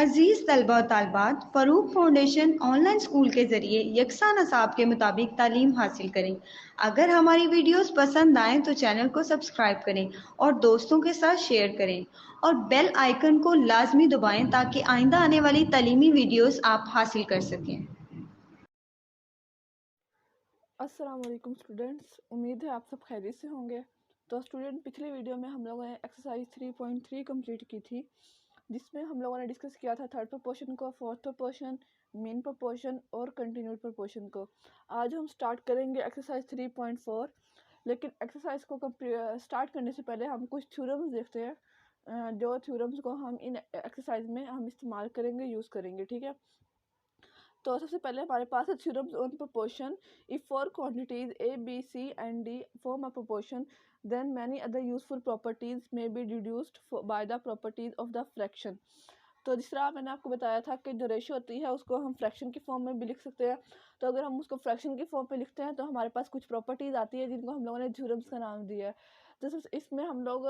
अजीज़ तलबा और तालिबात, Farooq foundation online school के ज़रिए यकसा नसाब के मुताबिक तालीम हासिल करें। अगर हमारी वीडियोस पसंद आएँ तो चैनल को सब्सक्राइब करें और दोस्तों के साथ शेयर करें और बेल आइकन को लाजमी दबाएं ताकि आइंदा आने वाली तालीमी वीडियोस आप हासिल कर सकें। अस्सलाम वालेकुम स्टूडेंट्स, उम्मीद है आप सब खैरियत से होंगे। तो स्टूडेंट, पिछले वीडियो में हम लोगों ने एक्सरसाइज 3.3 कंप्लीट की थी, जिसमें हम लोगों ने डिस्कस किया था थर्ड प्रोपोर्शन को, फोर्थ प्रोपोर्शन, मेन प्रोपोर्शन और कंटिन्यूड प्रोपोर्शन को। आज हम स्टार्ट करेंगे एक्सरसाइज 3.4। लेकिन एक्सरसाइज को स्टार्ट करने से पहले हम कुछ थ्योरम्स देखते हैं, जो थ्योरम्स को हम इन एक्सरसाइज में हम इस्तेमाल करेंगे, यूज़ करेंगे। ठीक है, तो सबसे पहले हमारे पास है theorems on proportion. If four quantities A B C and D form a proportion, then many other useful properties may be deduced by the properties of the fraction. तो जिस तरह मैंने आपको बताया था कि जो रेशियो होती है उसको हम फ्रैक्शन की फॉर्म में भी लिख सकते हैं। तो अगर हम उसको फ्रैक्शन की फॉर्म पे लिखते हैं तो हमारे पास कुछ प्रॉपर्टीज आती है जिनको हम लोगों ने थ्योरम्स का नाम दिया है। जैसे इसमें हम लोग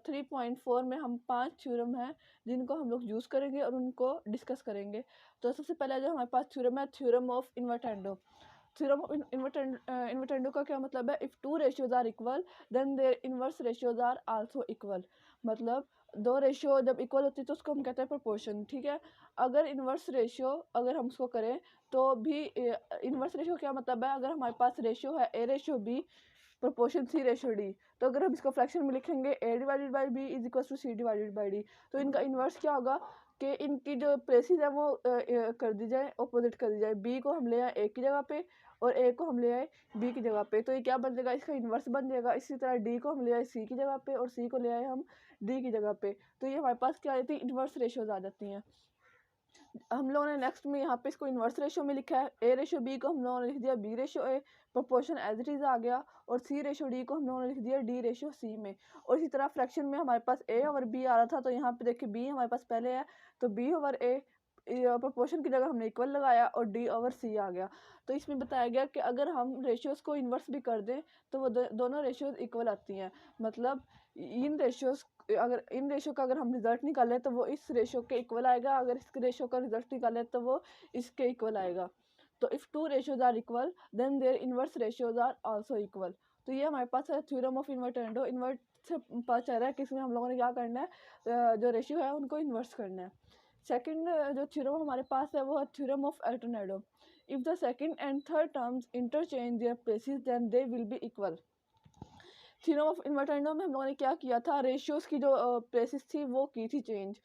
3.4 में हम 5 थ्योरम हैं जिनको हम लोग यूज़ करेंगे और उनको डिस्कस करेंगे। तो सबसे पहले जो हमारे पास थ्योरम है, theorem of invertendo. Theorem of invertendo का क्या मतलब है? If two ratios are equal then their inverse ratios are also equal. मतलब दो रेशियो जब इक्वल होती है तो उसको हम कहते हैं प्रोपोर्शन। ठीक है, अगर इनवर्स रेशियो अगर हम उसको करें तो भी इनवर्स रेशियो क्या मतलब है? अगर हमारे पास रेशियो है A ratio B proportion C ratio D, तो अगर हम इसको फ्रैक्शन में लिखेंगे A divided by B is equal to C divided by D, तो इनका इन्वर्स क्या होगा कि इनकी जो प्लेसेस है वो कर दी जाए, ऑपोजिट कर दी जाए। बी को हम ले आए ए की जगह पे और ए को हम ले आए बी की जगह पे, तो ये क्या बन जाएगा? इसका इन्वर्स बन जाएगा। इसी तरह डी को हम ले आए सी की जगह पे और सी को ले आए हम डी की जगह पे, तो ये हमारे पास क्या आ जाती है? इन्वर्स रेशियोज आ जाती हैं। हम लोगों ने नेक्स्ट में यहाँ पे इसको इन्वर्स रेशियो में लिखा है। ए रेशियो बी को हम लोगों ने लिख दिया B ratio A, proportion as it is आ गया। और सी रेशियो डी को हम लोगों ने लिख दिया डी रेशियो सी में। और इसी तरह फ्रैक्शन में हमारे पास ए ओवर बी आ रहा था, तो यहाँ पे देखिए बी हमारे पास पहले है, तो बी ओवर ए प्रोपोर्शन की जगह हमने इक्वल लगाया और डी ओवर सी आ गया। तो इसमें बताया गया कि अगर हम रेशियोज को इन्वर्स भी कर दें तो वो दोनों रेशियोज इक्वल आती हैं। मतलब इन रेशियोज अगर इन रेशियो का अगर हम रिजल्ट निकालें तो वो इस रेशियो के इक्वल आएगा, अगर इस रेशियो का रिजल्ट निकालें तो वो इसके इक्वल आएगा। तो if two ratios are equal then their inverse ratios are also equal. तो ये हमारे पास है थ्योरम ऑफ इन्वर्टेंडो। इन्वर्ट से पता चल रहा है कि इसमें हम लोगों ने क्या करना है, जो रेशियो है उनको इन्वर्स करना है। सेकंड जो थ्योरम हमारे पास है वो है theorem of alternendo. If the second and third terms interchange their places then they will be equal. Theorem of invertendo में हम लोगों ने क्या किया था? रेशियोज की जो प्लेसेस थी वो की थी चेंज।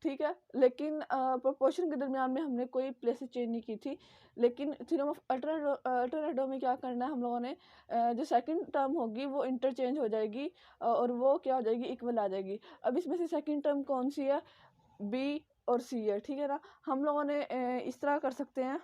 ठीक है, लेकिन प्रोपोर्शन के दरमियान में हमने कोई प्लेसेस चेंज नहीं की थी। लेकिन थ्योरम ऑफ अल्टरनेडो में क्या करना है हम लोगों ने, जो सेकंड टर्म होगी वो इंटरचेंज हो जाएगी, और वो क्या हो जाएगी? इक्वल आ जाएगी। अब इसमें से सेकंड टर्म कौन सी है? बी और सी है। ठीक है ना, हम लोगों ने इस तरह कर सकते हैं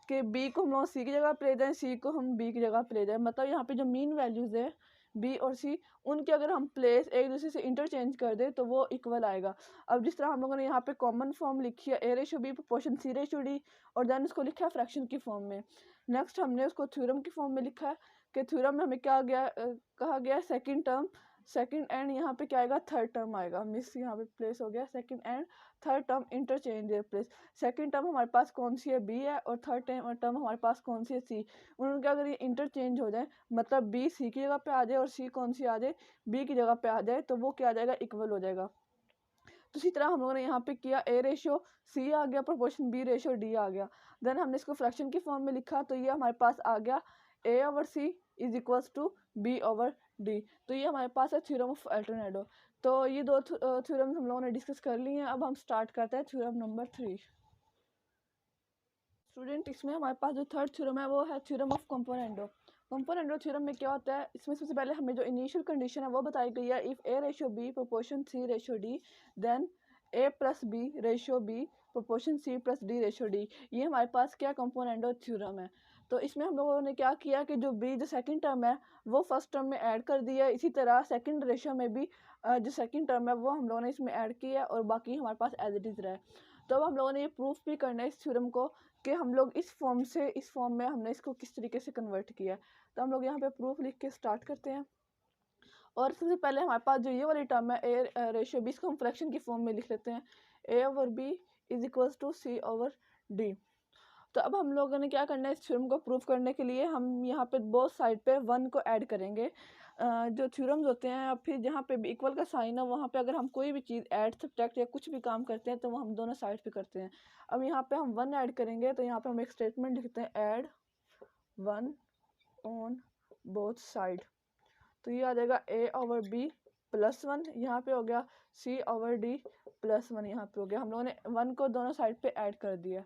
कि बी को हम लोग सी की जगह पे ले जाएं, सी को हम बी की जगह पे ले जाएं। मतलब यहाँ पे जो मीन वैल्यूज़ है बी और सी, उनके अगर हम प्लेस एक दूसरे से इंटरचेंज कर दें तो वो इक्वल आएगा। अब जिस तरह हम लोगों ने यहाँ पे कॉमन फॉर्म लिखी है A ratio B proportion C ratio D, और देन उसको लिखा है फ्रैक्शन की फॉर्म में। नेक्स्ट हमने उसको थ्योरम की फॉर्म में लिखा है कि थ्योरम में हमें क्या गया कहा गया सेकंड टर्म, सेकंड एंड यहाँ पे क्या आएगा? थर्ड टर्म आएगा। मिस यहाँ पे प्लेस हो गया, second and third term interchange their place. Second term हमारे पास कौन सी है? बी है, और थर्ड टर्म हमारे पास कौन सी है? सी। उनके अगर ये इंटरचेंज हो जाए, मतलब बी सी की जगह पे आ जाए और सी कौन सी आ जाए? बी की जगह पे आ जाए, तो वो क्या आ जाएगा? इक्वल हो जाएगा। तो इसी तरह हम लोगों ने यहाँ पे किया, ए रेशियो सी आ गया, प्रोपोर्शन बी रेशियो डी आ गया। देन हमने इसको फ्रैक्शन की फॉर्म में लिखा, तो ये हमारे पास आ गया A over C is equals to B over D. तो ये हमारे पास है थ्योरम ऑफ अल्टरनेडो। तो ये दो थ्योरम हम लोगों ने डिस्कस कर लिए हैं। अब हम स्टार्ट करते हैं थ्योरम नंबर 3। स्टूडेंट, इसमें हमारे पास जो थर्ड थ्योरम है वो है theorem of componendo. Componendo theorem में क्या होता है? इसमें सबसे पहले हमें जो इनिशियल कंडीशन है वो बताई गई है। If A ratio B proportion C ratio D, then A plus B ratio B proportion C plus D ratio D. ये हमारे पास क्या कंपोनेंडो थ्योरम है। तो इसमें हम लोगों ने क्या किया कि जो बी जो सेकंड टर्म है वो फर्स्ट टर्म में ऐड कर दिया। इसी तरह सेकंड रेशियो में भी जो सेकंड टर्म है वो हम लोगों ने इसमें ऐड किया और बाकी हमारे पास एज इट इज़ रहा है। तो अब हम लोगों ने ये प्रूफ भी करना है इस थ्योरम को कि हम लोग इस फॉर्म से इस फॉर्म में हमने इसको किस तरीके से कन्वर्ट किया है। तो हम लोग यहाँ पे प्रूफ लिख के स्टार्ट करते हैं। और सबसे पहले हमारे पास जो ये वाली टर्म है ए रेशियो बी, इसको हम फ्रैक्शन की फॉर्म में लिख लेते हैं, A over B is equals to C over D. तो अब हम लोगों ने क्या करना है, इस थ्योरम को प्रूव करने के लिए हम यहाँ पे बोथ साइड पे 1 को ऐड करेंगे। जो थ्योरम्स होते हैं, अब फिर जहाँ पे भी इक्वल का साइन है वहाँ पे अगर हम कोई भी चीज़ ऐड सब्ट्रैक्ट या कुछ भी काम करते हैं तो वो हम दोनों साइड पे करते हैं। अब यहाँ पे हम 1 ऐड करेंगे, तो यहाँ पे हम एक स्टेटमेंट लिखते हैं, ऐड 1 ऑन बोथ साइड। तो ये आ जाएगा ए ओवर बी प्लस 1, यहाँ पे हो गया सी ओवर डी प्लस 1, यहाँ पे हो गया। हम लोगों ने 1 को दोनों साइड पे ऐड कर दिया।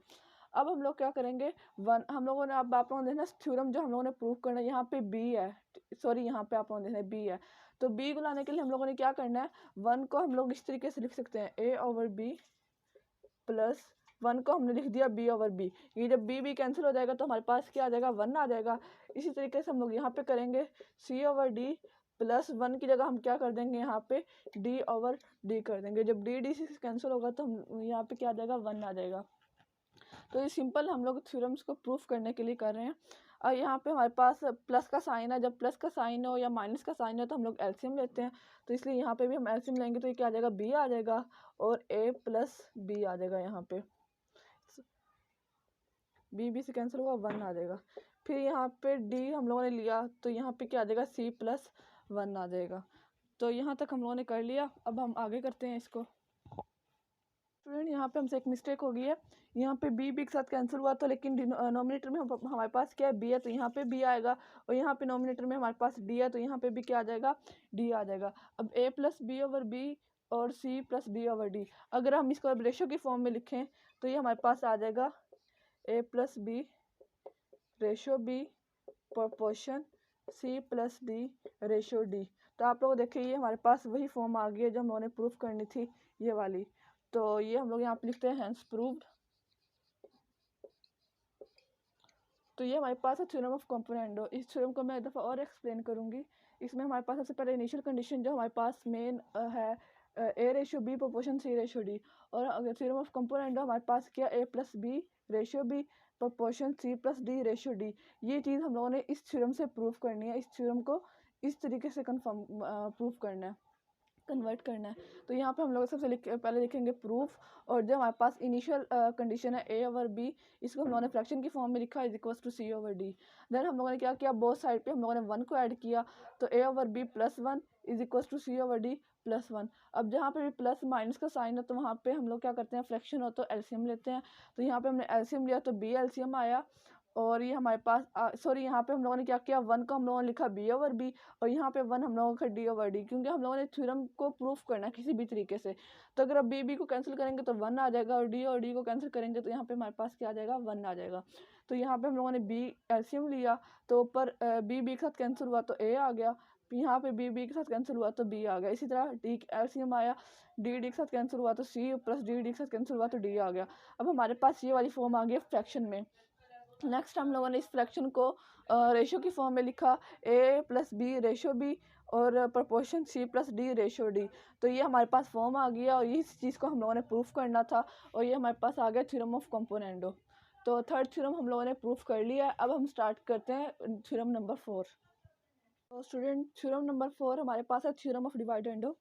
अब हम लोग क्या करेंगे, 1 हम लोगों ने, अब आप लोगों ने देखना थ्योरम जो हम लोगों ने प्रूव करना है, यहाँ पे बी है, सॉरी यहाँ पे आप लोगों ने देखना बी है। तो बी को लाने के लिए हम लोगों ने क्या करना है, 1 को हम लोग इस तरीके से लिख सकते हैं, ए ओवर बी प्लस 1 को हमने लिख दिया बी ओवर बी। ये जब बी कैंसिल हो जाएगा तो हमारे पास क्या आ जाएगा, 1 आ जाएगा। इसी तरीके से हम लोग यहाँ पे करेंगे, सी ओवर डी प्लस 1 की जगह हम क्या कर देंगे, यहाँ पे डी ओवर डी कर देंगे। जब डी से कैंसिल होगा तो हम यहाँ पे क्या आ जाएगा, 1 आ जाएगा। तो ये सिंपल हम लोग थ्योरम्स को प्रूफ करने के लिए कर रहे हैं। और यहाँ पे हमारे पास प्लस का साइन है, जब प्लस का साइन हो या माइनस का साइन हो तो हम लोग एलसीएम लेते हैं। तो इसलिए यहाँ पे भी हम एलसीएम लेंगे, तो ये क्या आ जाएगा, बी आ जाएगा और ए प्लस बी आ जाएगा। यहाँ पे बी से कैंसिल हुआ, 1 आ जाएगा। फिर यहाँ पे डी हम लोगों ने लिया, तो यहाँ पे क्या आ जाएगा, सी प्लस 1 आ जाएगा। तो यहाँ तक हम लोगों ने कर लिया। अब हम आगे करते हैं इसको। स्टूडेंट यहाँ पे हमसे एक मिस्टेक हो गई है, यहाँ पे बी के साथ कैंसिल हुआ, तो लेकिन डिनोमिनेटर में हमारे पास क्या है, बी है, तो यहाँ पे बी आएगा। और यहाँ पे नोमिनेटर में हमारे पास डी है, तो यहाँ पे भी क्या आ जाएगा, डी आ जाएगा। अब A plus B over B और C plus D over D, अगर हम इसको रेशो की फॉर्म में लिखें तो ये हमारे पास आ जाएगा A plus B ratio B proportion C plus D ratio D. तो आप लोग देखिए ये हमारे पास वही फॉर्म आ गई है जो हम लोगों ने प्रूफ करनी थी, ये वाली। तो ये हम लोग यहाँ पे लिखते हैं हैंस प्रूव्ड। तो ये हमारे पास है थ्योरम ऑफ कंपोनेंडो। इस थ्योरम को मैं एक दफ़ा और एक्सप्लेन करूँगी। इसमें हमारे पास सबसे पहले इनिशियल कंडीशन जो हमारे पास मेन है, A ratio B proportion C ratio D. और अगर थ्योरम ऑफ कंपोनेंडो हमारे पास क्या, A plus B ratio B proportion C plus D ratio D. ये चीज़ हम लोगों ने इस थ्योरम से प्रूफ करनी है। इस थ्योरम को इस तरीके से कन्फर्म प्रूफ करना है, कन्वर्ट करना है। तो यहाँ पे हम लोग सबसे पहले लिखेंगे प्रूफ। और जो हमारे पास इनिशियल कंडीशन है ए ओवर बी, इसको हम लोगों ने फ्रैक्शन की फॉर्म में लिखा is equals to C over D. Then हम लोगों ने क्या किया, बोथ साइड पे हम लोगों ने 1 को ऐड किया, तो A over B plus 1 is equals to C over D plus 1। अब जहाँ पे भी प्लस माइनस का साइन है तो वहाँ पे हम लोग क्या करते हैं, फ्रैक्शन हो तो एलसीएम लेते हैं। तो यहाँ पे हमने एलसीएम लिया तो बी एलसीएम आया। और ये हमारे पास सॉरी यहाँ पे हम लोगों ने क्या किया, 1 को हम लोगों ने लिखा बी ओवर बी और यहाँ पे 1 हम लोगों का डी ओवर डी, क्योंकि हम लोगों ने थ्योरम को प्रूफ करना है किसी भी तरीके से। तो अगर अब बी को कैंसिल करेंगे तो 1 आ जाएगा और डी को कैंसिल करेंगे तो यहाँ पे हमारे पास क्या आ जाएगा, 1 आ जाएगा। तो यहाँ पे हम लोगों ने बी एलसीएम लिया, तो ऊपर बी के साथ कैंसिल हुआ तो ए आ गया, यहाँ पे बी के साथ कैंसिल हुआ तो बी आ गया। इसी तरह डी एलसीएम आया, डी के साथ कैंसिल हुआ तो सी प्लस डी के साथ कैंसिल हुआ तो डी आ गया। अब हमारे पास ये वाली फॉर्म आ गई फ्रैक्शन में। नेक्स्ट हम लोगों ने इस फ्रैक्शन को रेशो की फॉर्म में लिखा, A plus B ratio B और proportion C plus D ratio D. तो ये हमारे पास फॉर्म आ गया और इस चीज़ को हम लोगों ने प्रूफ करना था और ये हमारे पास आ गया थ्योरम ऑफ कंपोनेंडो। तो थर्ड थ्योरम हम लोगों ने प्रूफ कर लिया है। अब हम स्टार्ट करते हैं थ्योरम नंबर 4। तो स्टूडेंट थ्योरम नंबर 4 हमारे पास है थ्योरम ऑफ डिवाइडेंडो।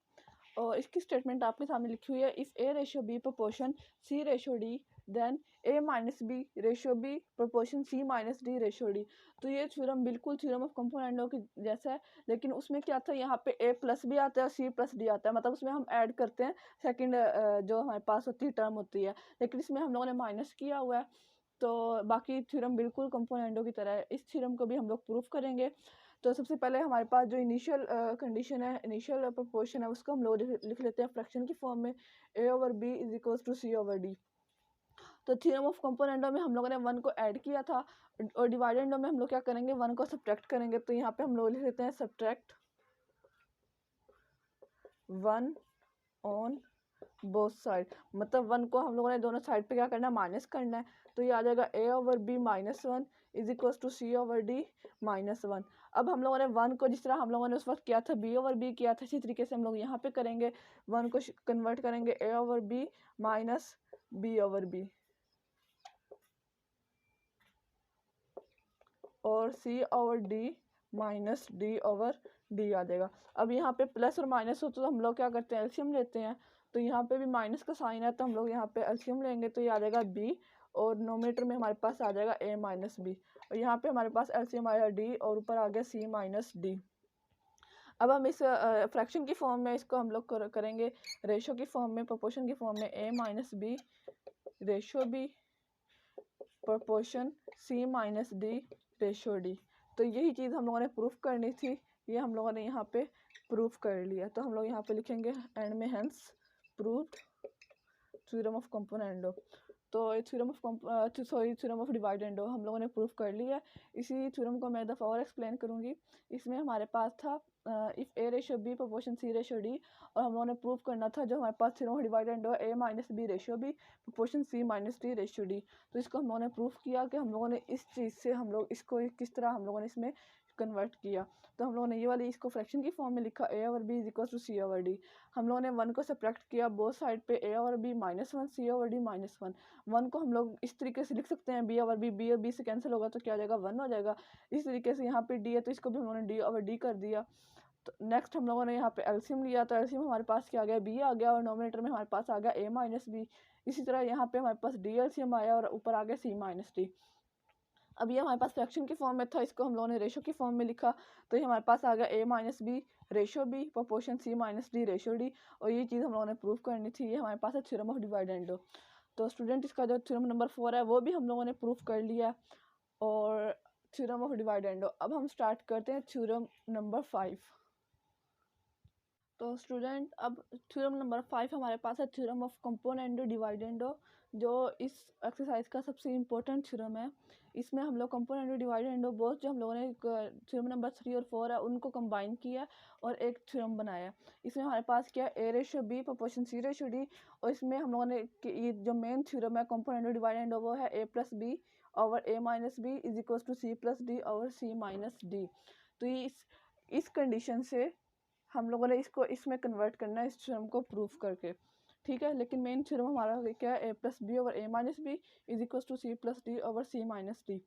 और इसकी स्टेटमेंट आपके सामने लिखी हुई है, if A ratio B proportion C ratio D then A minus B ratio B proportion C minus D ratio D. तो ये थ्योरम बिल्कुल थ्योरम ऑफ कंपोनेंडो की जैसा है, लेकिन उसमें क्या था, यहाँ पे ए प्लस भी आता है और सी प्लस डी आता है, मतलब उसमें हम ऐड करते हैं सेकंड जो हमारे पास होती है टर्म होती है, लेकिन इसमें हम लोगों ने माइनस किया हुआ है। तो बाकी थ्योरम बिल्कुल कंपोनेंडो की तरह है। इस थ्योरम को भी हम लोग प्रूफ करेंगे। तो सबसे पहले हमारे पास जो इनिशियल कंडीशन है, इनिशियल प्रोपोर्शन है, उसको हम लोग लिख लेते हैं फ्रैक्शन की फॉर्म में, A over B is equals to C over D. तो थ्योरम ऑफ कंपोनेंडो में हम लोगों ने 1 को ऐड किया था और डिवाइडेंडो में हम लोग क्या करेंगे, 1 को सब्ट्रैक्ट करेंगे। तो यहाँ पे हम लोग लिख लेते हैं सब्ट्रैक्ट 1 ऑन बोथ साइड, मतलब 1 को हम लोगों ने दोनों साइड पे क्या करना है, माइनस करना है। तो ये आ जाएगा A over B minus 1 is equals to C over D minus 1। अब हम लोगों ने 1 को जिस तरह हम लोगों ने उस वक्त किया था बी ओवर बी किया था, इसी तरीके से हम लोग यहाँ पे करेंगे, 1 को कन्वर्ट करेंगे A over B minus B over B और C over D minus D over D आ जाएगा। अब यहाँ पे प्लस और माइनस हो तो हम लोग क्या करते हैं, एलसीएम लेते हैं। तो यहाँ पे भी माइनस का साइन है तो हम लोग यहाँ पे एलसीएम लेंगे तो ये आ जाएगा बी, और नोमीटर में हमारे पास आ जाएगा ए माइनस बी, और यहाँ पे हमारे पास एलसीएम आया डी और ऊपर आ गया सी माइनस डी। अब हम इस फ्रैक्शन की फॉर्म में इसको हम लोग करेंगे रेशो की फॉर्म में, प्रोपोर्शन की फॉर्म में, A minus B ratio B proportion C minus D ratio D. तो यही चीज़ हम लोगों ने प्रूफ करनी थी, ये हम लोगों ने यहाँ पे प्रूफ कर लिया। तो हम लोग यहाँ पे लिखेंगे एंड में hence proved theorem of componendo. तो थ्योरम ऑफ डिवाइड एंड हम लोगों ने प्रूफ कर लिया। इसी थ्योरम को मैं दफ़ा और एक्सप्लेन करूँगी। इसमें हमारे पास था if A ratio B proportion C ratio D, और हम लोगों ने प्रूफ करना था जो हमारे पास theorem of dividendo A minus B ratio B proportion C minus D ratio D. तो इसको हम लोगों ने प्रूफ किया कि हम लोगों ने इस चीज़ से हम लोग इसको किस तरह हम लोगों ने इसमें कन्वर्ट किया। तो हम लोगों ने ये वाली इसको फ्रैक्शन की फॉर्म में लिखा A over B is equal to C over D. हम लोगों ने वन को सब्ट्रैक्ट किया बोथ साइड पे, ए ओवर बी -1 सी ओवर डी -1। वन को हम लोग इस तरीके से लिख सकते हैं बी ओवर बी और बी से कैंसिल होगा तो क्या आ जाएगा 1 हो जाएगा। इस तरीके से यहाँ पे डी है तो इसको भी हम लोगों ने डी ओवर डी कर दिया। तो नेक्स्ट हम लोगों ने यहाँ पे एलसीएम लिया, तो एलसीएम हमारे पास क्या आ गया, बी आ गया, और नोमिनेटर में हमारे पास आ गया ए माइनस बी। इसी तरह यहाँ पे हमारे पास डी एलसीएम आया और ऊपर आ गया सी माइनस डी। अब ये हमारे पास फ्रैक्शन की फॉर्म में था, इसको हम लोगों ने रेशो की फॉर्म में लिखा, तो ये हमारे पास आ गया A minus B ratio B proportion C minus D ratio D. और ये चीज़ हम लोगों ने प्रूव करनी थी, ये हमारे पास है थ्योरम ऑफ डिवाइड एंड। तो स्टूडेंट इसका जो थ्योरम नंबर 4 है वो भी हम लोगों ने प्रूफ कर लिया, और थ्योरम ऑफ डिवाइड एंड। अब हम स्टार्ट करते हैं थ्योरम नंबर 5। तो स्टूडेंट अब थ्योरम नंबर 5 हमारे पास है थ्योरम ऑफ कंपोनेंडो डिवाइडेंडो, जो इस एक्सरसाइज का सबसे इम्पोर्टेंट थ्योरम है। इसमें हम लोग कंपोनेंडो डिवाइडेंडो बोथ जो हम लोगों ने थ्योरम नंबर 3 और 4 है उनको कंबाइन किया और एक थ्योरम बनाया। इसमें हमारे पास क्या है, A ratio B proportion C ratio D, और इसमें हम लोगों ने ये जो मेन थ्योरम है कंपोनेंडो डिवाइडेंडो वो है A plus B over A minus B is equal to C plus D over C minus D. तो ये इस कंडीशन से हम लोगों ने इसको इसमें कन्वर्ट करना है इस थ्योरम को प्रूफ करके, ठीक है। लेकिन मेन थ्योरम हमारा क्या है, A plus B over A minus B is equal to C plus D over C minus D.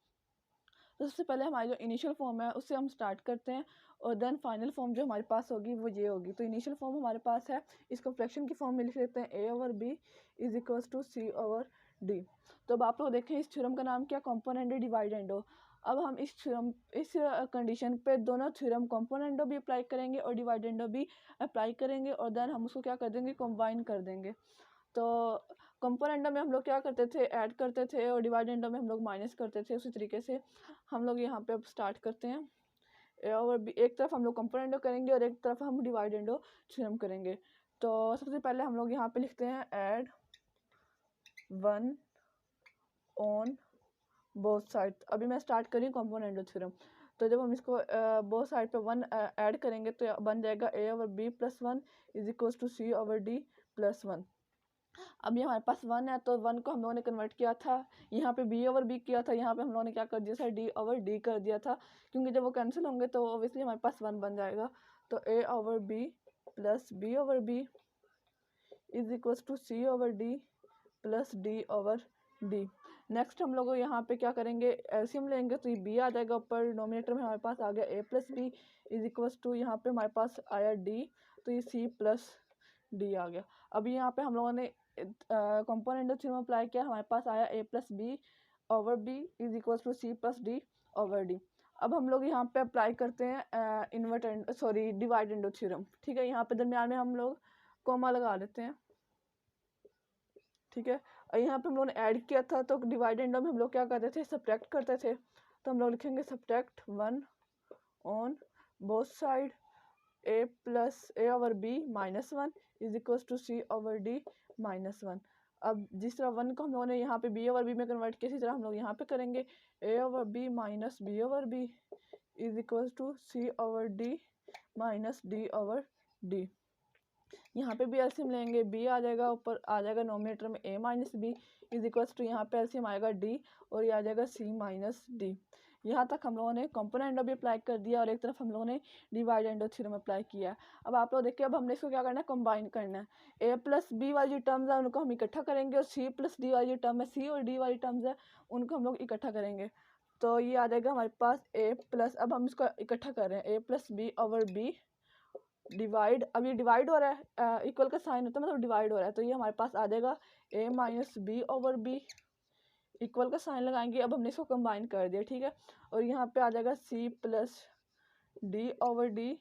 तो सबसे पहले हमारी जो इनिशियल फॉर्म है उससे हम स्टार्ट करते हैं, और देन फाइनल फॉर्म जो हमारे पास होगी वो ये होगी। तो इनिशियल फॉर्म हमारे पास है, इसको फ्रैक्शन की फॉर्म में लिख लेते हैं A over B is equal to C over D. तो अब आप लोग देखें इस थ्योरम का नाम क्या, कंपोनेंडो डिवाइडेंडो। अब हम इस कंडीशन पे दोनों थ्योरम कंपोनेंडो भी अप्लाई करेंगे और डिवाइडेंडो भी अप्लाई करेंगे, और देन हम उसको क्या कर देंगे, कंबाइन कर देंगे। तो कंपोनेंडो में हम लोग क्या करते थे, ऐड करते थे, और डिवाइडेंडो में हम लोग माइनस करते थे। उसी तरीके से हम लोग यहाँ पे अब स्टार्ट करते हैं, और एक तरफ हम लोग कंपोनेंडो करेंगे और एक तरफ हम डिवाइडेंडो थ्योरम करेंगे। तो सबसे पहले हम लोग यहाँ पे लिखते हैं ऐड 1 ऑन बोथ साइड। अभी मैं स्टार्ट करी कंपोनेंडो थ्योरम। तो जब हम इसको बोथ साइड पे 1 ऐड करेंगे तो बन जाएगा A over B plus 1 is equal to C over D plus 1। अब ये हमारे पास 1 है तो 1 को हम लोगों ने कन्वर्ट किया था, यहाँ पे बी ओवर बी किया था, यहाँ पे हम लोगों ने क्या कर दिया था, डी ओवर डी कर दिया था, क्योंकि जब वो कैंसिल होंगे तो ऑब्वियसली हमारे पास 1 बन जाएगा। तो A over B plus B over B is equal to C over D plus D over D. Next हम लोग यहाँ पे क्या करेंगे, एलसीएम लेंगे तो ये बी आ जाएगा ऊपर, नोमिनेटर में हमारे पास आ गया A plus B is equals to यहाँ पे हमारे पास आया डी, तो ये सी प्लस डी आ गया। अभी यहाँ पे हम लोगों ने कंपोनेंडो थ्योरम अप्लाई किया, हमारे पास आया A plus B over B is equals to C plus D over D. अब हम लोग यहाँ पे अप्लाई करते हैं डिवाइडेंडो थ्योरम, ठीक है। यहाँ पे दरम्यान में हम लोग कोमा लगा लेते हैं, ठीक है। और यहाँ पे हम लोगों ने ऐड किया था तो डिवाइडेंडो में हम लोग क्या करते थे, सब्ट्रैक्ट करते थे। तो हम लोग लिखेंगे subtract 1 on both side A plus A over B -1 is equal to C over D -1। अब जिस तरह 1 को हम लोगों ने यहाँ पे बी ओवर बी में कन्वर्ट किया, इसी तरह हम लोग यहाँ पे करेंगे A over B minus B over B is equal to C over D minus D over D. यहाँ पे भी एलसीएम लेंगे, बी आ जाएगा ऊपर, आ जाएगा नोमिनेटर में A minus B is equals to यहाँ पे एलसीएम आएगा डी, और ये आ जाएगा सी माइनस डी। यहाँ तक हम लोगों ने कंपोनेंडो भी अप्लाई कर दिया और एक तरफ हम लोगों ने डिवाइडेंडो थ्योरम अप्लाई किया। अब आप लोग देखिए, अब हमने इसको क्या करना है, कंबाइन करना है। ए प्लस बी वाली टर्म्स है उनको हम इकट्ठा करेंगे, और सी प्लस डी वाली टर्म है, सी और डी वाली टर्म्स है उनको हम लोग इकट्ठा करेंगे। तो ये आ जाएगा हमारे पास ए प्लस, अब हम इसको इकट्ठा कर रहे हैं, A plus B over B divide, अब ये डिवाइड हो रहा है, इक्वल का साइन होता है मतलब डिवाइड हो रहा है, तो ये हमारे पास आ जाएगा A minus B over B, equal का साइन लगाएंगे, अब हमने इसको कंबाइन कर दिया, ठीक है। और यहाँ पे आ जाएगा C plus D over D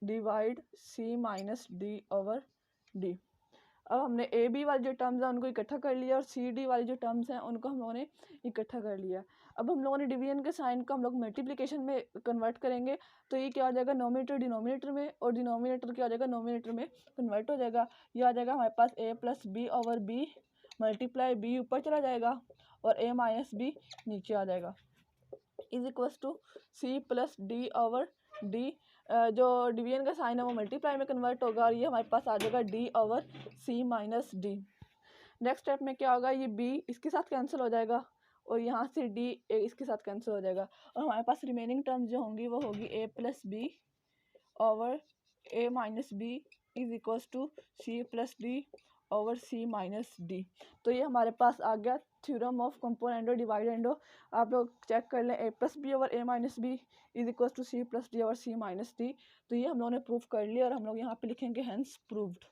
divide C minus D over D. अब हमने ए बी वाले जो टर्म्स हैं उनको इकट्ठा कर लिया और सी डी वाले जो टर्म्स हैं उनको हम लोगों ने इकट्ठा कर लिया। अब हम लोगों ने डिवीजन के साइन को हम लोग मल्टीप्लिकेशन में कन्वर्ट करेंगे, तो ये क्या हो जाएगा, नोमिनेटर डिनोमिनेटर में, और डिनोमिनेटर क्या हो जाएगा, नोमिनेटर में कन्वर्ट हो जाएगा। ये आ जाएगा हमारे पास A plus B over B multiply B ऊपर चला जाएगा और ए माइनस बी नीचे आ जाएगा, is equals to C plus D over D, जो डिवीजन का साइन है वो मल्टीप्लाई में कन्वर्ट होगा और ये हमारे पास आ जाएगा D over C minus D. Next step में क्या होगा, ये बी इसके साथ कैंसिल हो जाएगा और यहाँ से डी ए इसके साथ कैंसिल हो जाएगा और हमारे पास रिमेनिंग टर्म्स जो होंगी वो होगी A plus B over A minus B is equals to C plus D over C minus D. तो ये हमारे पास आ गया थ्योरम ऑफ कंपोनेंडो डिवाइडेंडो। आप लोग चेक कर लें, A plus B over A minus B is equals to C plus D over C minus D. तो ये हम लोगों ने प्रूव कर लिया और हम लोग यहाँ पे लिखेंगे हेंस प्रूव्ड।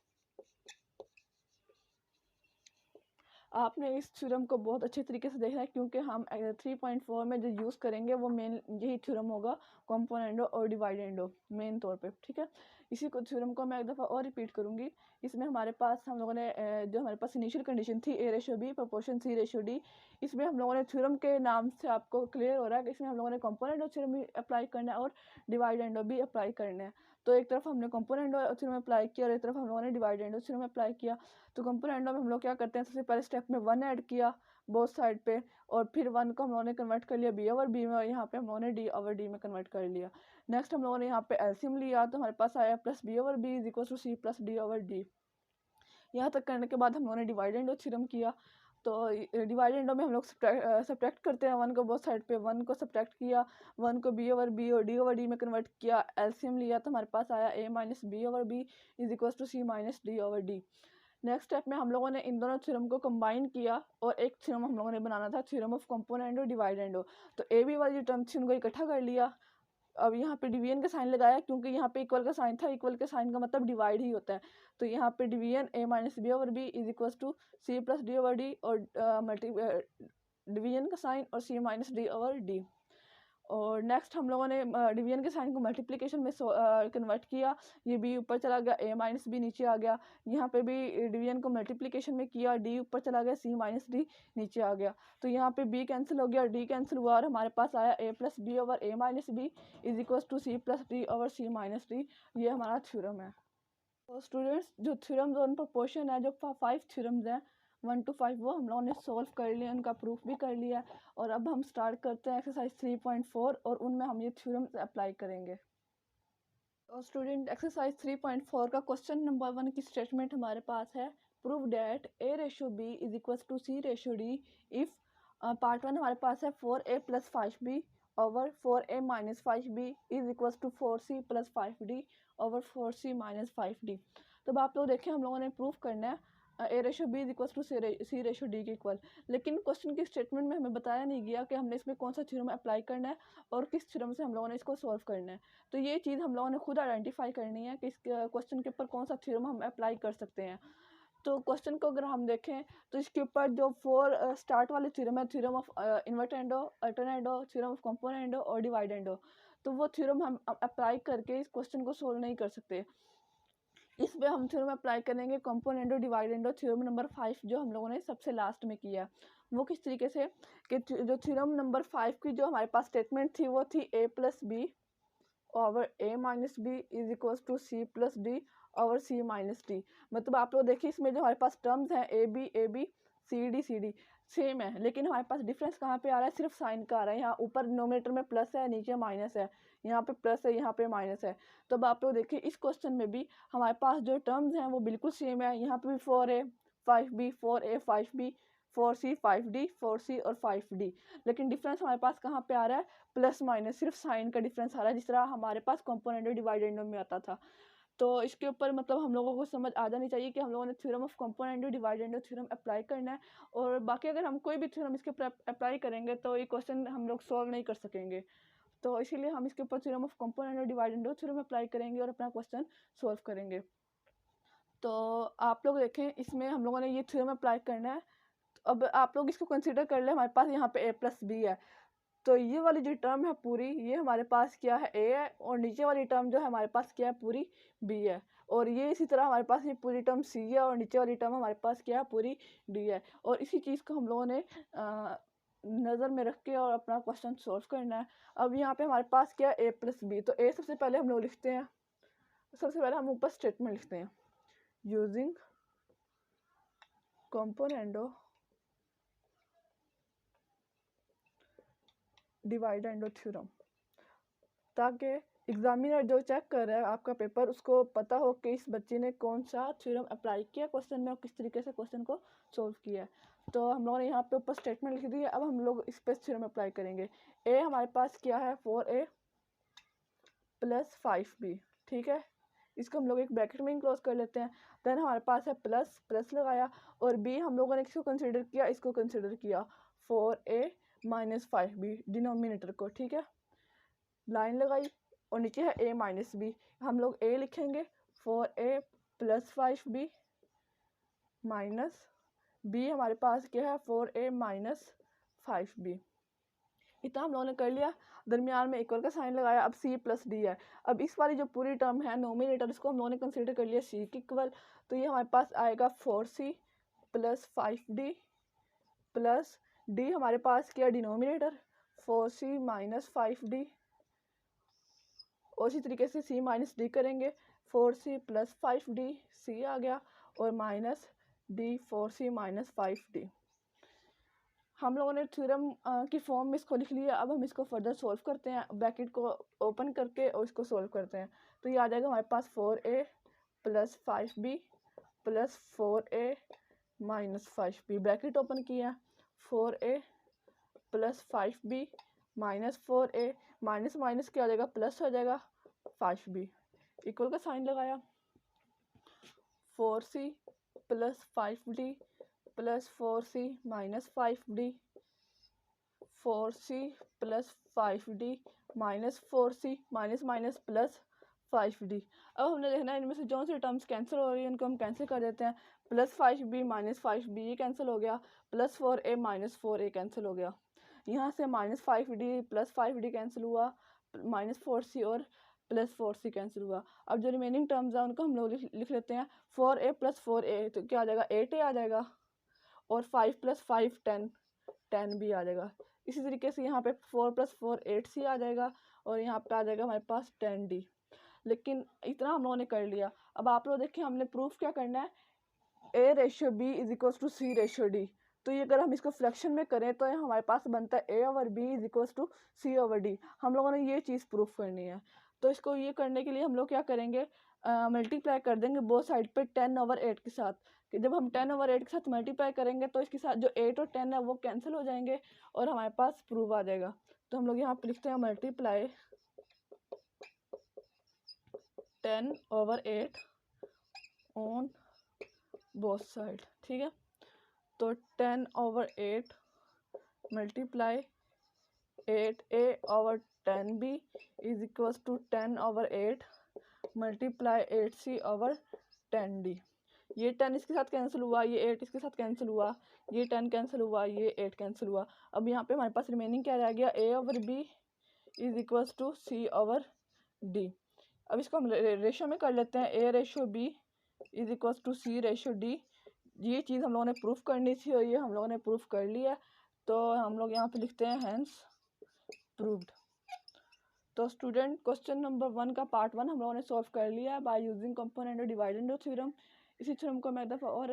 आपने इस थ्योरम को बहुत अच्छे तरीके से देखना है क्योंकि हम 3.4 में जो यूज़ करेंगे वो मेन यही थ्योरम होगा, कंपोनेंडो और डिवाइडेंडो मेन तौर पे, ठीक है। इसी को थ्योरम को मैं एक दफ़ा और रिपीट करूँगी। इसमें हमारे पास हम लोगों ने जो हमारे पास इनिशियल कंडीशन थी ए ratio B proportion C ratio D, इसमें हम लोगों ने थ्योरम के नाम से आपको क्लियर हो रहा है कि इसमें हम लोगों ने कंपोनेंडो थ्योरम भी अप्लाई करना है और डिवाइडेंडो भी अप्लाई करना है। तो एक तरफ हमने कंपोनेंडो थ्योरम अप्लाई किया और एक तरफ हम लोगों ने डिवाइडेंडो थ्योरम अप्लाई किया। तो कंपोनेंडो में हम लोग क्या करते हैं, सबसे पहले स्टेप में 1 ऐड किया बोथ साइड पे और फिर 1 को हम लोगों ने कन्वर्ट कर लिया बी ओवर बी में और यहाँ पे हम लोगों ने डी ओवर डी में कन्वर्ट कर लिया। नेक्स्ट हम लोगों ने यहाँ पे एलसीएम लिया तो हमारे पास आया plus B over B is equal to C plus D over D. यहाँ तक करने के बाद हम लोगों ने डिवाइडेंडो थ्योरम किया। तो डिवाइडेंडो में हम लोग सब्ट्रैक्ट करते हैं 1 को बोथ साइड पे, 1 को सब्ट्रैक्ट किया, 1 को बी ओवर बी और डी ओवर डी में कन्वर्ट किया, एलसीएम लिया तो हमारे पास आया A minus B over B is equal to C minus D over D. Next step में हम लोगों ने इन दोनों थ्योरम को कंबाइन किया और एक थ्योरम हम लोगों ने बनाना था, थ्योरम ऑफ कंपोनेंडो डिवाइडेंडो। तो ए बी वाली जो टर्म थी उनको इकट्ठा कर लिया। अब यहाँ पे डिवीजन का साइन लगाया क्योंकि यहाँ पे इक्वल का साइन था, इक्वल के साइन का मतलब डिवाइड ही होता है। तो यहाँ पे division A minus B over B is equal to C plus D over D और डिवीजन का साइन और C minus D over D. और नेक्स्ट हम लोगों ने डिवीजन के साइन को मल्टीप्लिकेशन में कन्वर्ट किया, ये बी ऊपर चला गया, ए माइनस बी नीचे आ गया। यहाँ पे भी डिवीजन को मल्टीप्लिकेशन में किया, डी ऊपर चला गया, सी माइनस डी नीचे आ गया। तो यहाँ पे बी कैंसिल हो गया, डी कैंसिल हुआ और हमारे पास आया A plus B over A minus B is equal to C plus D over C minus D. ये हमारा थ्योरम है। तो स्टूडेंट्स जो थ्योरम्स ऑन प्रोपोर्शन है, जो 5 थ्योरम्स हैं 1 to 5 वो हम लोगों ने सॉल्व कर लिया, उनका प्रूफ भी कर लिया और अब हम स्टार्ट करते हैं एक्सरसाइज 3.4 और उनमें हम ये थ्योरम्स अप्लाई करेंगे। और स्टूडेंट एक्सरसाइज 3.4 का क्वेश्चन नंबर 1 की स्टेटमेंट हमारे पास है, prove that A ratio B is equal to C ratio D if part 1 हमारे पास है 4a plus 5b over 4a minus 5b is equal to 4c plus 5d over 4c minus 5d। तो अब आप लोग देखें हम लोगों ने प्रूफ करना है A ratio B is equal to C ratio D के इक्वल, लेकिन क्वेश्चन की स्टेटमेंट में हमें बताया नहीं गया कि हमने इसमें कौन सा थ्योरम अप्लाई करना है और किस थ्योरम से हम लोगों ने इसको सॉल्व करना है। तो ये चीज़ हम लोगों ने खुद आइडेंटिफाई करनी है कि इस क्वेश्चन के ऊपर कौन सा थ्योरम हम अप्लाई कर सकते हैं। तो क्वेश्चन को अगर हम देखें तो इसके ऊपर जो 4 स्टार्ट वाले थ्योरम है, theorem of invertendo, alternendo, theorem of componendo और डिवाइडेंडो, तो वो थ्योरम हम अप्लाई करके इस क्वेश्चन को सोल्व नहीं कर सकते। इसमें हम थ्योरम अप्लाई करेंगे कंपोनेंडो डिवाइडेंडो, थ्योरम नंबर 5 जो हम लोगों ने सबसे लास्ट में किया। वो किस तरीके से कि जो थ्योरम नंबर 5 की जो हमारे पास स्टेटमेंट थी वो थी A plus B over A minus B is equal to C plus D over C minus D. मतलब आप लोग देखिए इसमें जो हमारे पास टर्म्स हैं A B C D same है, लेकिन हमारे पास डिफरेंस कहाँ पे आ रहा है, सिर्फ साइन का आ रहा है। यहाँ ऊपर डिनोमिनेटर में प्लस है, नीचे माइनस है, यहाँ पे प्लस है, यहाँ पे माइनस है। तो अब आप लोग देखिए इस क्वेश्चन में भी हमारे पास जो टर्म्स हैं वो बिल्कुल सेम है। यहाँ पे भी 4a 5b 4a 5b 4c 5d 4c और 5d, लेकिन डिफरेंस हमारे पास कहाँ पे आ रहा है, प्लस माइनस, सिर्फ साइन का डिफरेंस आ रहा है, जिस तरह हमारे पास कंपोनेंडो डिवाइडेंडो में आता था। तो इसके ऊपर मतलब हम लोगों को समझ आ जानी चाहिए कि हम लोगों ने थ्योरम ऑफ कंपोनेंट और डिवाइडेंड थ्योरम अप्लाई करना है। और बाकी अगर हम कोई भी थ्योरम इसके ऊपर अप्लाई करेंगे तो ये क्वेश्चन हम लोग सॉल्व नहीं कर सकेंगे। तो इसीलिए हम इसके ऊपर थ्योरम ऑफ कंपोनेंट और डिवाइडेंड थ्योरम अप्लाई करेंगे और अपना क्वेश्चन सॉल्व करेंगे। तो आप लोग देखें, इसमें हम लोगों ने ये थ्योरम अप्लाई करना है। तो अब आप लोग इसको कंसिडर कर ले, हमारे पास यहाँ पे a प्लस बी है, तो ये वाली जो टर्म है पूरी, ये हमारे पास क्या है a है, और नीचे वाली टर्म जो है हमारे पास क्या है पूरी b है। और ये इसी तरह हमारे पास ये पूरी टर्म c है और नीचे वाली टर्म हमारे पास क्या है पूरी d है। और इसी चीज़ को हम लोगों ने नज़र में रख के और अपना क्वेश्चन सॉल्व करना है। अब यहाँ पे हमारे पास क्या है a प्लस बी, तो a सबसे पहले हम लोग लिखते हैं, सबसे पहले हम ऊपर स्टेटमेंट लिखते हैं यूजिंग कंपोनेंडो डिवाइडेंडो थ्योरम, ताकि एग्जामिनर जो चेक कर रहा है आपका पेपर उसको पता हो कि इस बच्चे ने कौन सा थ्योरम अप्लाई किया क्वेश्चन में और किस तरीके से क्वेश्चन को सॉल्व किया है। तो हम लोगों ने यहाँ पे ऊपर स्टेटमेंट लिख दी है। अब हम लोग इस पे थ्योरम अप्लाई करेंगे। ए हमारे पास क्या है 4a प्लस 5b, ठीक है, इसको हम लोग एक ब्रैकेट में क्लोज कर लेते हैं। देन हमारे पास है प्लस, प्लस लगाया, और b हम लोगों ने किसको कंसिडर किया, इसको कंसिडर किया 4a माइनस 5b डिनोमिनेटर को, ठीक है, लाइन लगाई, और नीचे है a माइनस बी, हम लोग a लिखेंगे 4a plus 5b minus b हमारे पास क्या है 4a माइनस 5b। इतना हम लोगों ने कर लिया, दरमियान में इक्वल का साइन लगाया। अब c प्लस डी है। अब इस वाली जो पूरी टर्म है नोमिनेटर, इसको हम लोगों ने कंसिडर कर लिया c की इक्वल, तो ये हमारे पास आएगा 4c plus 5d plus d हमारे पास क्या डिनोमिनेटर 4c माइनस 5d, और इसी तरीके से c माइनस डी करेंगे 4c प्लस 5d, c आ गया, और minus d 4c minus 5d। हम लोगों ने थ्योरम की फॉर्म में इसको लिख लिया। अब हम इसको फर्दर सॉल्व करते हैं, ब्रैकेट को ओपन करके और इसको सॉल्व करते हैं। तो ये आ जाएगा हमारे पास 4a plus 5b plus 4a minus 5b, bracket open किया, 4a plus 5b minus 4a, minus minus क्या आ जाएगा प्लस हो जाएगा 5b, इक्वल का साइन लगाया, 4c plus 5d plus 4c minus 5d, 4c plus 5d minus 4c minus minus plus 5d। अब हमने देखना है इनमें से जो सी टर्म्स कैंसिल हो रही है उनको हम कैंसिल कर देते हैं। प्लस 5b माइनस 5b ये कैंसिल हो गया, plus 4a minus 4a cancel हो गया, यहाँ से minus 5d plus 5d cancel हुआ, माइनस 4c और प्लस 4c कैंसिल हुआ। अब जो रिमेनिंग टर्म्स हैं उनको हम लोग लिख लेते हैं 4a प्लस 4a, तो क्या आ जाएगा 8a आ जाएगा, और 5 प्लस 5 10 भी आ जाएगा। इसी तरीके से यहाँ पे 4 प्लस 4 8c आ जाएगा, और यहाँ पे आ जाएगा हमारे पास 10d। लेकिन इतना हम लोगों ने कर लिया। अब आप लोग देखें हमने प्रूफ क्या करना है, a ratio b is equals to c ratio d। तो ये अगर हम इसको फ्रैक्शन में करें तो हमारे पास बनता है a over b is equals to c over d। हम लोगों ने ये चीज़ प्रूफ करनी है। तो इसको ये करने के लिए हम लोग क्या करेंगे, मल्टीप्लाई कर देंगे बोथ साइड पे 10 ओवर 8 के साथ। कि जब हम 10 ओवर 8 के साथ मल्टीप्लाई करेंगे तो इसके साथ जो 8 और 10 है वो कैंसिल हो जाएंगे और हमारे पास प्रूफ आ जाएगा। तो हम लोग यहाँ पे लिखते हैं multiply 10 over 8 on both side, ठीक है। तो 10 over 8 multiply 8a over 10b is equals to 10 over 8 multiply 8c over 10d। ये 10 इसके साथ कैंसिल हुआ, ये 8 इसके साथ कैंसिल हुआ, ये 10 कैंसिल हुआ, ये 8 कैंसिल हुआ। अब यहाँ पे हमारे पास रिमेनिंग क्या रह गया, a over b is equals to c over d। अब इसको हम रेशियो में कर लेते हैं, a ratio b is equals to c ratio d। ये चीज़ हम लोगों ने प्रूफ करनी थी और ये हम लोगों ने प्रूफ कर लिया। तो हम लोग यहाँ पे लिखते हैं हैंस प्रूव्ड। तो स्टूडेंट क्वेश्चन नंबर 1 का पार्ट 1 हम लोगों ने सॉल्व कर लिया है बाय यूजिंग कंपोनेंट और डिवाइडेंड थ्योरम। इसी थ्योरम को मैं एक दफ़ा और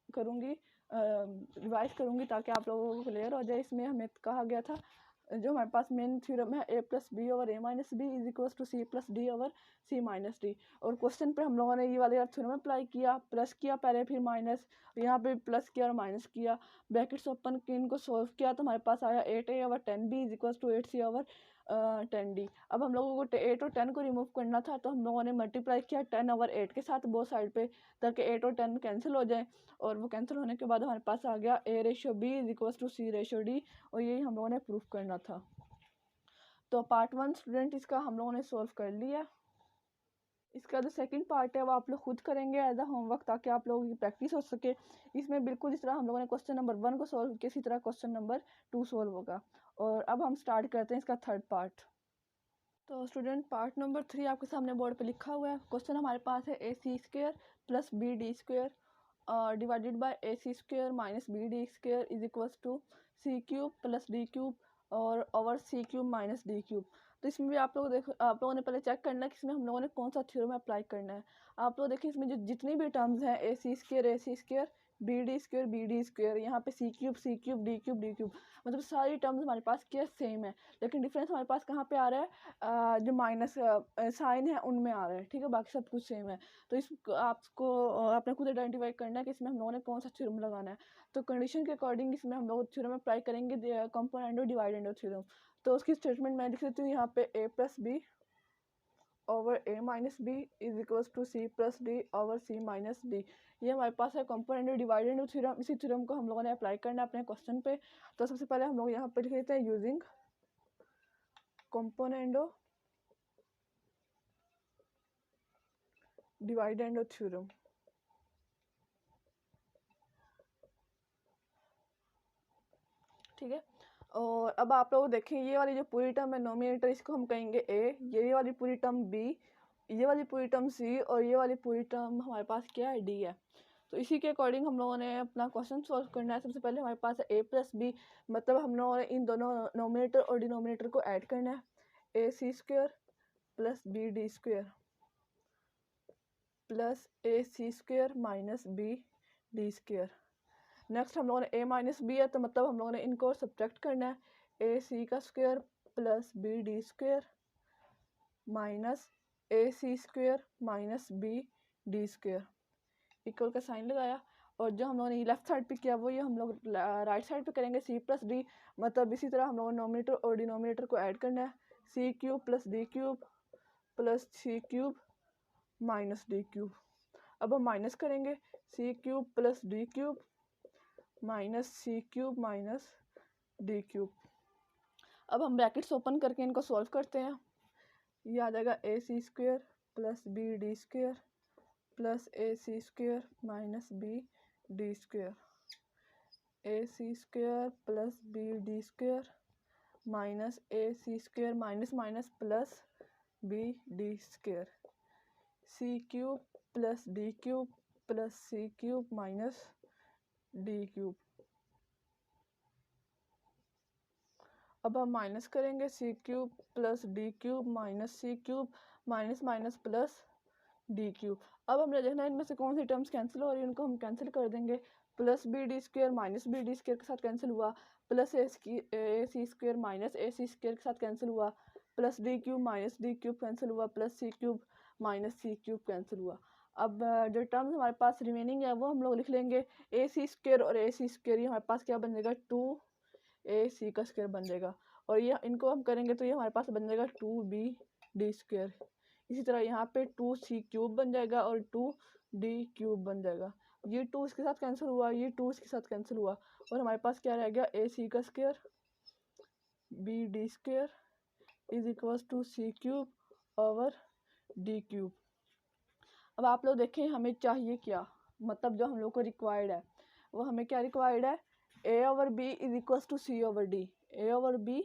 करूँगी, रिवाइज करूँगी ताकि आप लोगों को क्लियर हो जाए। इसमें हमें कहा गया था जो हमारे पास मेन थ्योरम है a plus B over a minus B is equals to c plus D over c minus D. और क्वेश्चन पे हम लोगों ने ये वाले थ्योरम अप्लाई किया, प्लस किया पहले फिर माइनस, यहाँ पे प्लस किया और माइनस किया, ब्रैकेट्स ओपन किया, इनको सॉल्व किया तो हमारे पास आया 8a over 10b is equals to 8c over 10d। अब हम लोगों को 8 और 10 को रिमूव करना था, तो हम लोगों ने मल्टीप्लाई किया 10/8 के साथ बोथ साइड पे, ताकि 8 और 10 कैंसिल हो जाए। और वो कैंसिल होने के बाद हमारे पास आ गया a/b=c/d, और यही हम लोगों ने प्रूफ करना था। तो पार्ट 1 स्टूडेंट इसका हम लोगों ने सॉल्व कर लिया। इसका जो सेकंड पार्ट है वो आप लोग खुद करेंगे एज अ होमवर्क, ताकि आप लोगों की प्रैक्टिस हो सके। इसमें बिल्कुल जिस तरह हम लोगों ने क्वेश्चन नंबर 1 को सॉल्व किया, इसी तरह क्वेश्चन नंबर 2 सॉल्व होगा। और अब हम स्टार्ट करते हैं इसका थर्ड पार्ट। तो स्टूडेंट पार्ट नंबर 3 आपके सामने बोर्ड पे लिखा हुआ है। क्वेश्चन हमारे पास है ac² + bd² divided by ac² - bd² = c³ + d³ और ओवर c³ - d³। तो इसमें भी आप लोगों ने पहले चेक करना है कि इसमें हम लोगों ने कौन सा थ्योरम अप्लाई करना है। आप लोग देखिए इसमें जो जितनी भी टर्म्स हैं ac², bd², यहाँ पे c³ d³ मतलब सारी टर्म्स हमारे पास क्या सेम है, लेकिन डिफरेंस हमारे पास कहाँ पे आ रहा है, जो माइनस साइन है उनमें आ रहा है। ठीक है, बाकी सब कुछ सेम है। तो इस आपको आपने खुद आइडेंटिफाई करना है कि इसमें हम लोगों ने कौन सा थ्योरम लगाना है। तो कंडीशन के अकॉर्डिंग इसमें हम लोग थ्योरम अप्लाई करेंगे, कंपोनेंडो डिवाइडेंडो थ्योरम। तो उसकी स्टेटमेंट मैं लिख देती हूँ यहाँ पे a + b over a - b = c + d over c - d। ये हमारे पास है कंपोनेंडो डिवाइडेंडो थ्योरम। इसी थ्योरम को हम लोगों ने अप्लाई करना है अपने क्वेश्चन पे। तो सबसे पहले हम लोग यहाँ पे लिख देते हैं यूजिंग कंपोनेंडो डिवाइडेंडो थ्योरम। ठीक है, और अब आप लोग देखें ये वाली जो पूरी टर्म है नोमिनेटर, इसको हम कहेंगे a, ये वाली पूरी टर्म b, ये वाली पूरी टर्म c, और ये वाली पूरी टर्म हमारे पास क्या है, d है। तो इसी के अकॉर्डिंग हम लोगों ने अपना क्वेश्चन सॉल्व करना है। सबसे पहले हमारे पास है a + b, मतलब हम लोगों ने इन दोनों नोमिनेटर और डिनोमिनेटर को ऐड करना है। ac² + bd² + ac² - bd²। Next हम लोगों ने a - b है, तो मतलब हम लोगों ने इनको सब्ट्रैक्ट करना है। ac² + bd² - ac² - bd², equal का साइन लगाया। और जो हम लोगों ने लेफ्ट साइड पे किया वो ये हम लोग राइट साइड पे करेंगे। c + d, मतलब इसी तरह हम लोगों ने नोमिनेटर और डिनोमिनेटर को ऐड करना है। c³ + d³ + c³ - d³। अब हम माइनस करेंगे, c³ + d³ -c³ - d³। अब हम ब्रैकेट्स ओपन करके इनको सॉल्व करते हैं। ये आ जाएगा ac² + bd² + ac² - bd², ac² + bd² -ac² -bd², c³ + d³ + c³ - d³। अब हम माइनस करेंगे, c³ + d³ - c³ -+ अब हमने देखना है इनमें से कौन सी टर्म्स कैंसिल हो रही है, उनको हम कैंसिल कर देंगे। + bd² - bd² के साथ कैंसिल हुआ, + ac² - ac² के साथ कैंसिल हुआ, + d³ - d³ कैंसिल हुआ, + c³ - c³ कैंसिल हुआ। अब जो टर्म्स हमारे पास रिमेनिंग है वो हम लोग लिख लेंगे। ac² और ac², ये हमारे पास क्या बन जाएगा, 2ac² बन जाएगा। और ये इनको हम करेंगे तो ये हमारे पास बन जाएगा 2bd²। इसी तरह यहाँ पे 2c³ बन जाएगा और 2d³ बन जाएगा। ये 2 इसके साथ कैंसिल हुआ, ये 2 इसके साथ कैंसिल हुआ, और हमारे पास क्या रह गया, ac² bd² = c³ over d³। अब आप लोग देखें हमें चाहिए क्या, मतलब जो हम लोग को रिक्वायर्ड है वो हमें क्या रिक्वायर्ड है, a/b = c/d, a/b,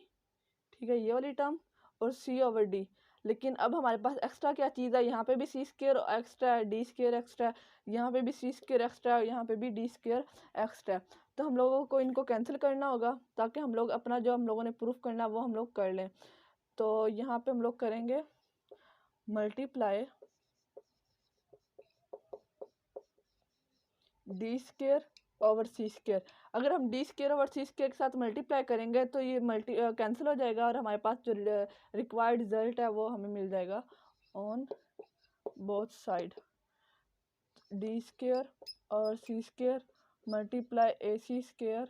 ठीक है, ये वाली टर्म, और c/d। लेकिन अब हमारे पास एक्स्ट्रा क्या चीज़ है, यहाँ पे भी c² एक्स्ट्रा है, d² एक्स्ट्रा है, यहाँ पे भी c² एक्स्ट्रा है, यहाँ पे भी d² एक्स्ट्रा है। तो हम लोगों को इनको कैंसिल करना होगा, ताकि हम लोग अपना जो हम लोगों ने प्रूफ करना है वो हम लोग कर लें। तो यहाँ पे हम लोग करेंगे मल्टीप्लाई d² ओवर c²। अगर हम d² ओवर c² के साथ मल्टीप्लाई करेंगे तो ये कैंसिल हो जाएगा, और हमारे पास जो रिक्वायर्ड रिजल्ट है वो हमें मिल जाएगा ऑन बोथ साइड। d² और c² multiply ac²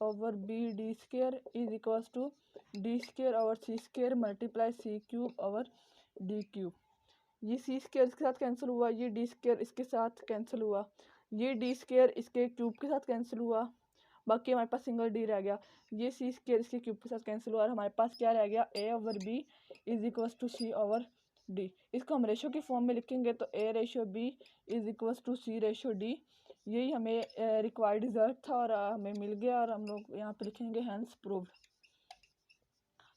over B D square is equals to D square over C square multiply C cube over D cube. ये सी स्क्र इसके साथ कैंसिल हुआ, ये डी स्क्र इसके साथ कैंसिल हुआ, ये डी स्क्र इसके क्यूब के साथ कैंसिल हुआ, बाकी हमारे पास सिंगल डी रह गया। ये सी स्क्र इसके क्यूब के साथ कैंसिल हुआ और हमारे पास क्या रह गया, A over B is equals to C over D. इसको हम रेशो की फॉर्म में लिखेंगे तो A ratio B is equals to C ratio D. यही हमें रिक्वायर्ड रिजल्ट था और हमें मिल गया और हम लोग यहाँ पे लिखेंगे हैंस प्रूव्ड।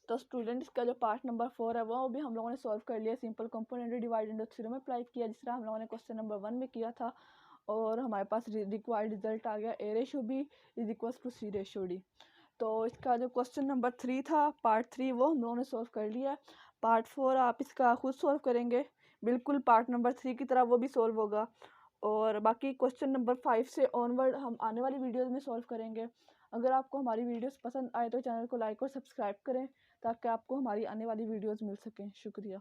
तो स्टूडेंट इसका जो पार्ट नंबर 4 है वो भी हम लोगों ने सॉल्व कर लिया, simple component divide into theorem में अप्लाई किया जिस तरह हम लोगों ने क्वेश्चन नंबर 1 में किया था और हमारे पास रिक्वायर्ड रिजल्ट आ गया A ratio B is equals to C ratio D. तो इसका जो क्वेश्चन नंबर 3 था पार्ट 3 वो हम लोगों ने सॉल्व कर लिया। पार्ट 4 आप इसका खुद सॉल्व करेंगे, बिल्कुल पार्ट नंबर 3 की तरह वो भी सॉल्व होगा और बाकी क्वेश्चन नंबर 5 से ऑनवर्ड हम आने वाली वीडियोज़ में सॉल्व करेंगे। अगर आपको हमारी वीडियोस पसंद आए तो चैनल को लाइक और सब्सक्राइब करें ताकि आपको हमारी आने वाली वीडियोस मिल सकें। शुक्रिया।